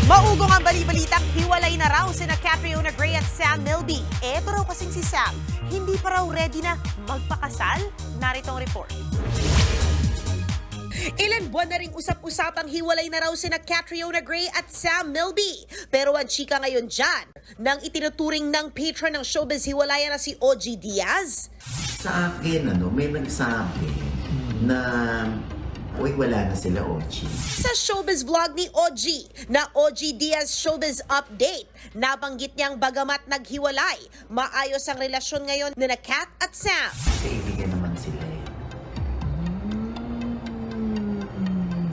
Maugong ang bali-balitang hiwalay na raw sina Catriona Gray at Sam Milby. Eto raw kasing si Sam, hindi pa raw ready na magpakasal? Narito ang report. Ilan buwan na ring usap-usapang hiwalay na raw sina Catriona Gray at Sam Milby. Pero ang chika ngayon dyan, nang itinuturing ng patron ng showbiz hiwalayan na si OG Diaz. Sa akin, may nagsabi na uy, wala na sila, OG. Sa showbiz vlog ni OG, na OG Diaz Showbiz Update, nabanggit niyang bagamat naghiwalay, maayos ang relasyon ngayon ni na Cat at Sam. Kaibigan naman sila eh.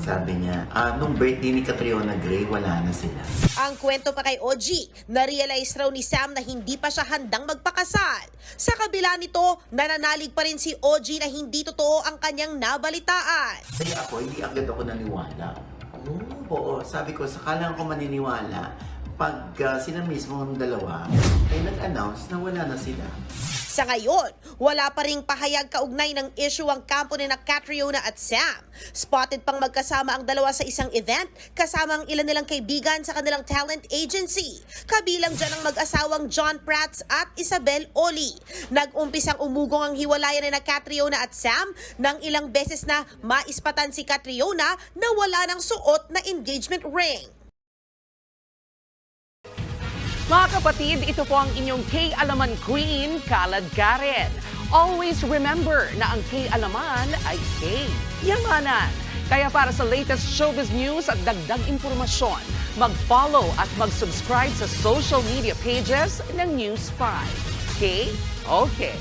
Sabi niya, nung birthday ni Catriona Gray, wala na sila. Ang kwento pa kay OG, na-realize raw ni Sam na hindi pa siya handang magpakasal. Sa kabila nito, nananalig pa rin si OG na hindi totoo ang kanyang nabalitaan. Kaya hindi agad ako naniwala. Oo, sabi ko, sakala ko maniniwala pag sila mismo ang dalawa ay nag-announce na wala na sila. Sa ngayon, wala pa ring pahayag kaugnay ng issue ang kampo ni na Catriona at Sam. Spotted pang magkasama ang dalawa sa isang event, kasama ang ilan nilang kaibigan sa kanilang talent agency. Kabilang dyan ang mag-asawang John Prats at Isabel Oli. Nag-umpisang umugong ang hiwalayan ni na Catriona at Sam nang ilang beses na maispatan si Catriona na wala ng suot na engagement ring. Mga kapatid, ito po ang inyong K-Alaman Queen, Kalad Karen. Always remember na ang K-Alaman ay K-Yamanan. Kaya para sa latest showbiz news at dagdag impormasyon, mag-follow at mag-subscribe sa social media pages ng News 5. K? Okay.